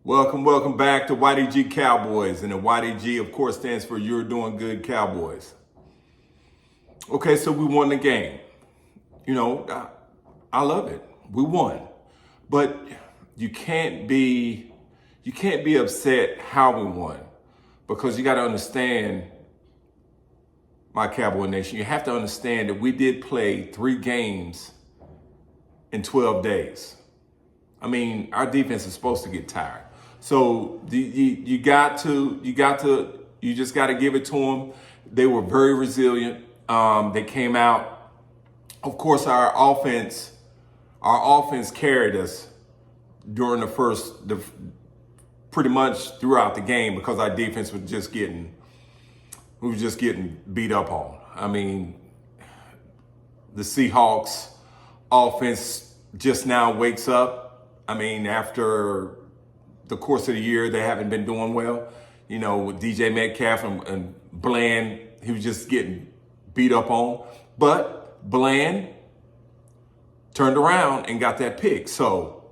Welcome back to YDG Cowboys. And the YDG, of course, stands for You're Doing Good Cowboys. Okay, so we won the game. I love it. We won. But you can't be upset how we won, because you got to understand, my Cowboy Nation, you have to understand that we did play 3 games in 12 days. I mean, our defense is supposed to get tired. So you just got to give it to them. They were very resilient. They came out. Of course, our offense carried us during pretty much throughout the game, because our defense was just getting beat up on. I mean, the Seahawks offense just now wakes up. I mean, after the course of the year, they haven't been doing well. With DJ Metcalf and Bland, he was just getting beat up on. But Bland turned around and got that pick. So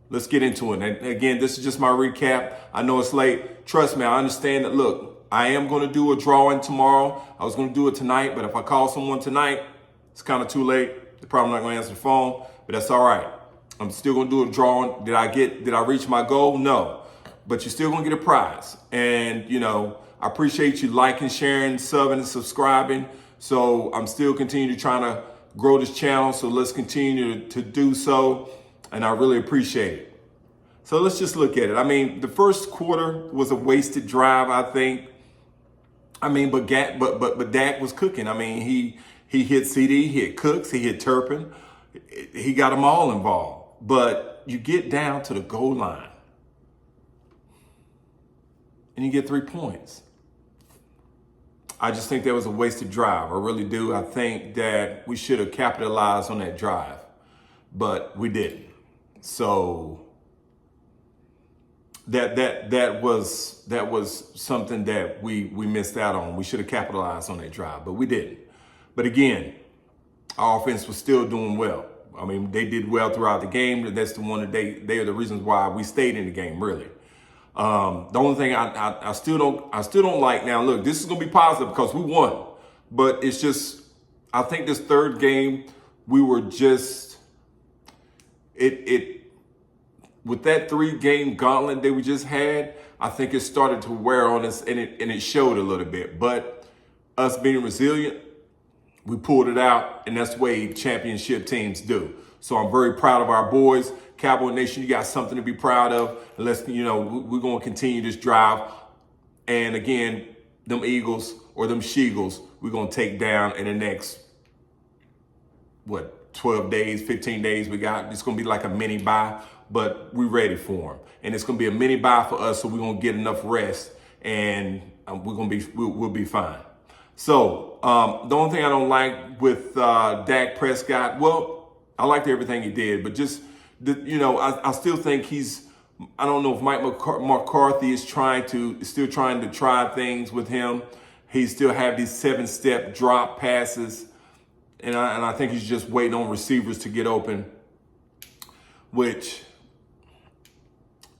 let's get into it. And again, this is just my recap. I know it's late. Trust me, I understand that. Look, I am going to do a drawing tomorrow. I was going to do it tonight, but if I call someone tonight, it's kind of too late. They're probably not going to answer the phone, but that's all right. I'm still going to do a drawing. Did I reach my goal? No. But you're still going to get a prize. And, I appreciate you liking, sharing, subbing, and subscribing. So I'm still continuing to try to grow this channel. So let's continue to do so. And I really appreciate it. So let's just look at it. I mean, the first quarter was a wasted drive, I think. I mean, but Dak was cooking. I mean, he hit CD, he hit Cooks, he hit Turpin. He got them all involved. But you get down to the goal line and you get 3 points. I just think that was a wasted drive. I really do. I think that we should have capitalized on that drive, but we didn't. So that was something that we missed out on. We should have capitalized on that drive, but we didn't. But again, our offense was still doing well. I mean, they did well throughout the game. That's the one that they are the reasons why we stayed in the game, really. The only thing I still don't like now. Look, this is gonna be positive because we won, but it's just, I think this third game we were just with that 3-game gauntlet that we just had. I think it started to wear on us, and it showed a little bit. But us being resilient, we pulled it out, and that's the way championship teams do. So I'm very proud of our boys. Cowboy Nation, you got something to be proud of. And let's, we're going to continue this drive. And again, them Eagles or them Sheagles, we're going to take down in the next, 12 days, 15 days we got. It's going to be like a mini bye, but we're ready for them. And it's going to be a mini bye for us, so we're going to get enough rest, and we'll be fine. So the only thing I don't like with Dak Prescott, well, I liked everything he did, but just, I still think I don't know if Mike McCarthy is still trying to try things with him. He still have these 7-step drop passes, and I think he's just waiting on receivers to get open, which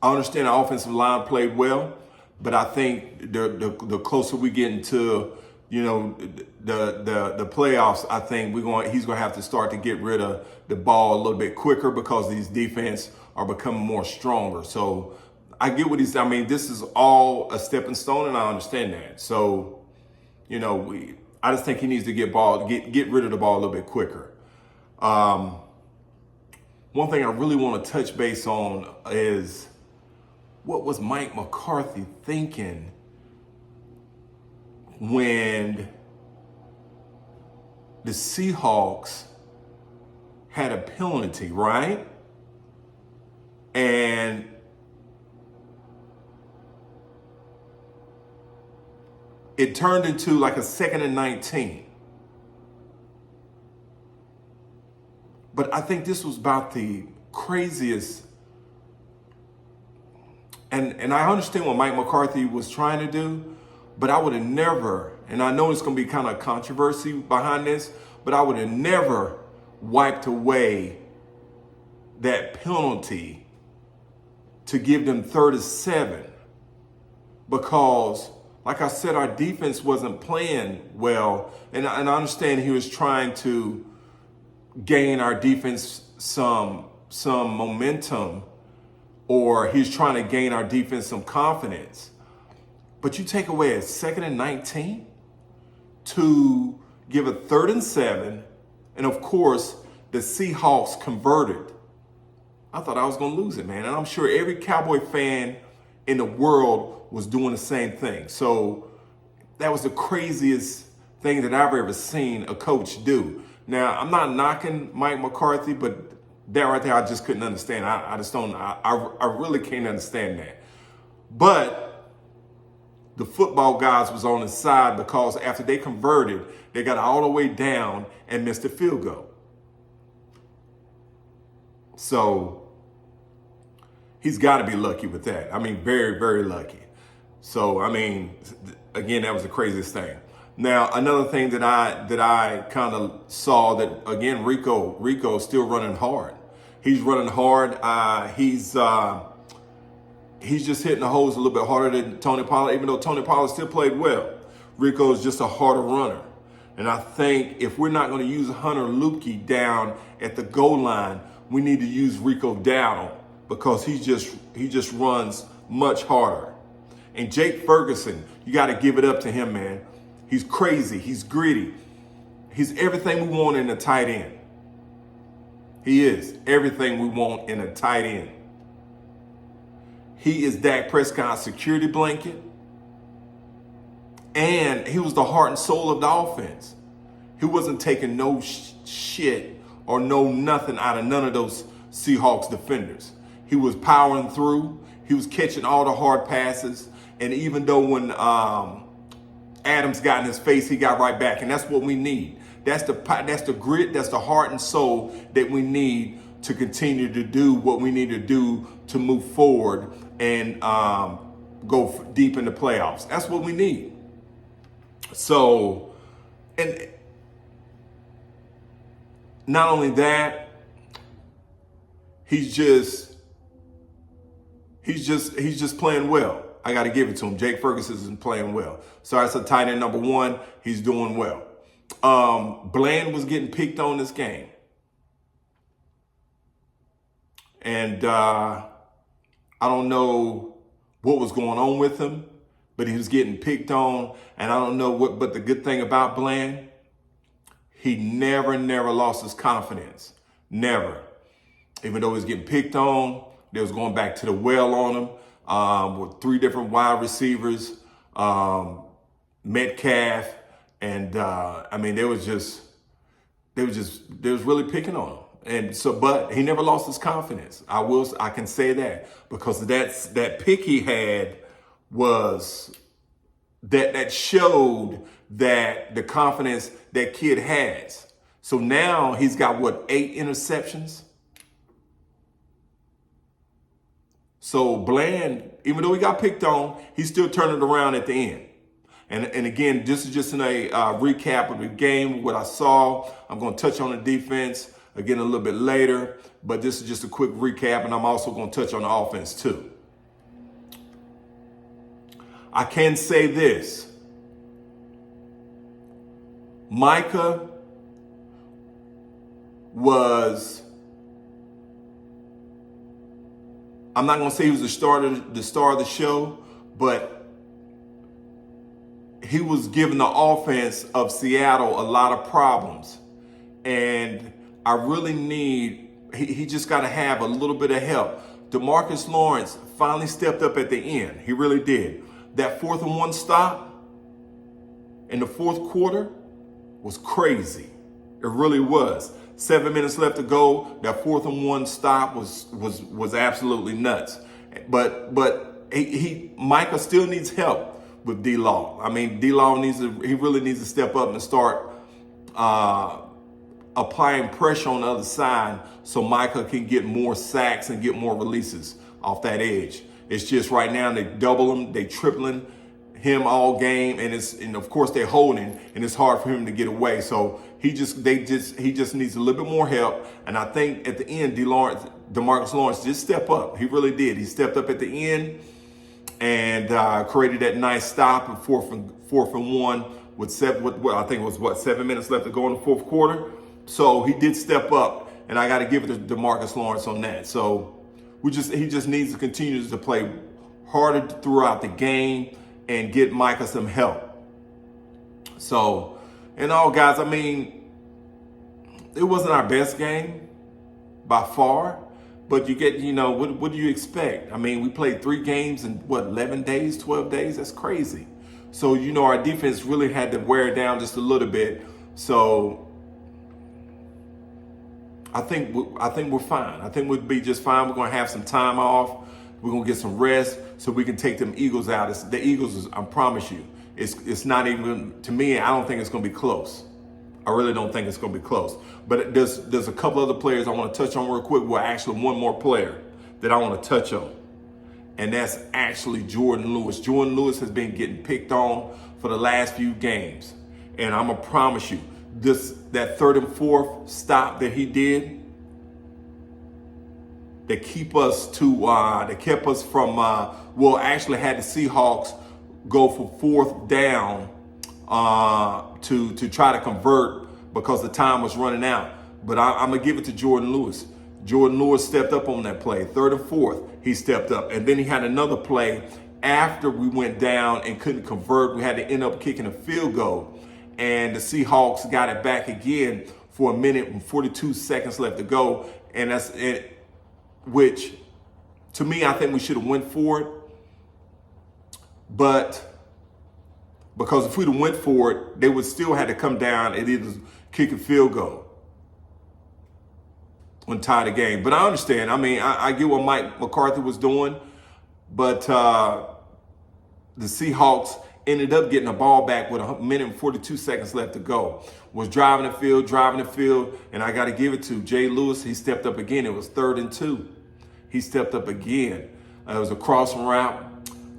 I understand the offensive line played well, but I think the closer we get into the playoffs, I think he's going to have to start to get rid of the ball a little bit quicker, because these defense are becoming more stronger. So I get what this is all a stepping stone, and I understand that. So, I just think he needs to get rid of the ball a little bit quicker. One thing I really want to touch base on is, what was Mike McCarthy thinking when the Seahawks had a penalty, right? And it turned into like a 2nd and 19. But I think this was about the craziest. And I understand what Mike McCarthy was trying to do, but I would have never, and I know it's going to be kind of controversy behind this, but I would have never wiped away that penalty to give them 37 because, like I said, our defense wasn't playing well. And I understand he was trying to gain our defense some momentum, or he's trying to gain our defense some confidence. But you take away a 2nd and 19 to give a 3rd and 7, and of course, the Seahawks converted. I thought I was going to lose it, man. And I'm sure every Cowboy fan in the world was doing the same thing. So that was the craziest thing that I've ever seen a coach do. Now, I'm not knocking Mike McCarthy, but that right there, I just couldn't understand. I really can't understand that. But the football guys was on his side because after they converted, they got all the way down and missed a field goal. So he's got to be lucky with that. I mean, very, very lucky. So, I mean, again, that was the craziest thing. Now, another thing that I kind of saw that, again, Rico's still running hard. He's running hard. He's just hitting the holes a little bit harder than Tony Pollard, even though Tony Pollard still played well. Rico's just a harder runner. And I think if we're not going to use Hunter Lukey down at the goal line, we need to use Rico Dowdle because he just runs much harder. And Jake Ferguson, you got to give it up to him, man. He's crazy. He's gritty. He's everything we want in a tight end. He is everything we want in a tight end. He is Dak Prescott's security blanket. And he was the heart and soul of the offense. He wasn't taking no shit or no nothing out of none of those Seahawks defenders. He was powering through. He was catching all the hard passes. And even though when Adams got in his face, he got right back. And that's what we need. That's the grit, that's the heart and soul that we need to continue to do what we need to do to move forward and go deep in the playoffs. That's what we need. So, and not only that, he's just playing well. I got to give it to him. Jake Ferguson is playing well. So that's a tight end number 1. He's doing well. Bland was getting picked on this game. And I don't know what was going on with him, but he was getting picked on. And I don't know what, but the good thing about Bland, he never lost his confidence. Never. Even though he was getting picked on, they was going back to the well on him with 3 different wide receivers, Metcalf, and I mean, they was really picking on him. And so, but he never lost his confidence. I can say that because that pick he had was that showed that the confidence that kid has. So now he's got 8 interceptions. So Bland, even though he got picked on, he's still turning it around at the end. And again, this is just in a recap of the game, what I saw. I'm going to touch on the defense again a little bit later, but this is just a quick recap, and I'm also going to touch on the offense too. I can say this. Micah was, I'm not going to say he was the star of the show, but he was giving the offense of Seattle a lot of problems. And I really need, he just got to have a little bit of help. DeMarcus Lawrence finally stepped up at the end. He really did. That 4th and 1 stop in the 4th quarter was crazy. It really was. 7 minutes left to go. That 4th and 1 stop was absolutely nuts. But Micah still needs help with D-Law. I mean, D-Law he really needs to step up and start applying pressure on the other side so Micah can get more sacks and get more releases off that edge. It's just right now they double him, they tripling him all game, and of course they're holding, and it's hard for him to get away. So he just needs a little bit more help. And I think at the end, DeMarcus Lawrence did step up. He really did. He stepped up at the end and created that nice stop at fourth and one with I think it was 7 minutes left to go in the fourth quarter. So he did step up, and I got to give it to DeMarcus Lawrence on that. So he just needs to continue to play harder throughout the game and get Micah some help. So, in all, guys, I mean, it wasn't our best game by far, but what do you expect? I mean, we played 3 games in 11 days, 12 days? That's crazy. So, our defense really had to wear it down just a little bit. So, I think we're fine. I think we'll be just fine. We're going to have some time off. We're going to get some rest so we can take them Eagles out. The Eagles, I promise you, it's not even, to me, I don't think it's going to be close. I really don't think it's going to be close. But there's a couple other players I want to touch on real quick. Well, actually, one more player that I want to touch on. And that's actually Jordan Lewis. Jordan Lewis has been getting picked on for the last few games. And I'm going to promise you, that 3rd and 4th stop that he did, that kept us from, actually had the Seahawks go for 4th down to try to convert because the time was running out. But I'm going to give it to Jordan Lewis. Jordan Lewis stepped up on that play. 3rd and 4th, he stepped up. And then he had another play after we went down and couldn't convert. We had to end up kicking a field goal. And the Seahawks got it back again for 1 minute and 42 seconds left to go. And that's it. Which, to me, I think we should have went for it. But because if we'd have went for it, they would still have to come down and either kick a field goal and tie the game. But I understand. I mean, I get what Mike McCarthy was doing. But the Seahawks ended up getting the ball back with 1 minute and 42 seconds left to go. Was driving the field, and I got to give it to Jay Lewis. He stepped up again. It was 3rd and 2. He stepped up again. It was a crossing route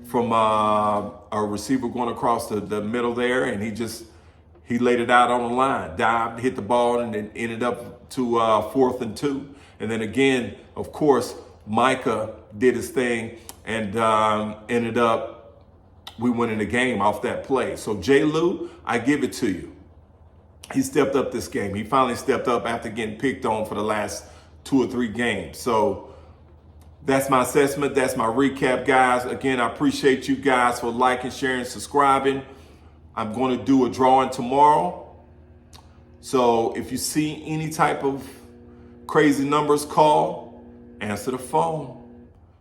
from a receiver going across the middle there, and he laid it out on the line, dived, hit the ball, and then ended up to 4th and 2. And then again, of course, Micah did his thing and ended up we winning the game off that play. So Jay Lou, I give it to you. He stepped up this game. He finally stepped up after getting picked on for the last 2 or 3 games. So that's my assessment. That's my recap, guys. Again, I appreciate you guys for liking, sharing, subscribing. I'm going to do a drawing tomorrow. So if you see any type of crazy numbers, call, answer the phone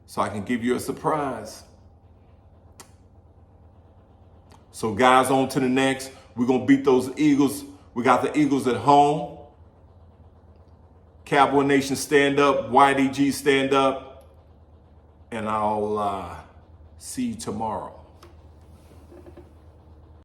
so I can give you a surprise. So guys, on to the next. We're going to beat those Eagles. We got the Eagles at home. Cowboy Nation, stand up. YDG, stand up. And I'll see you tomorrow.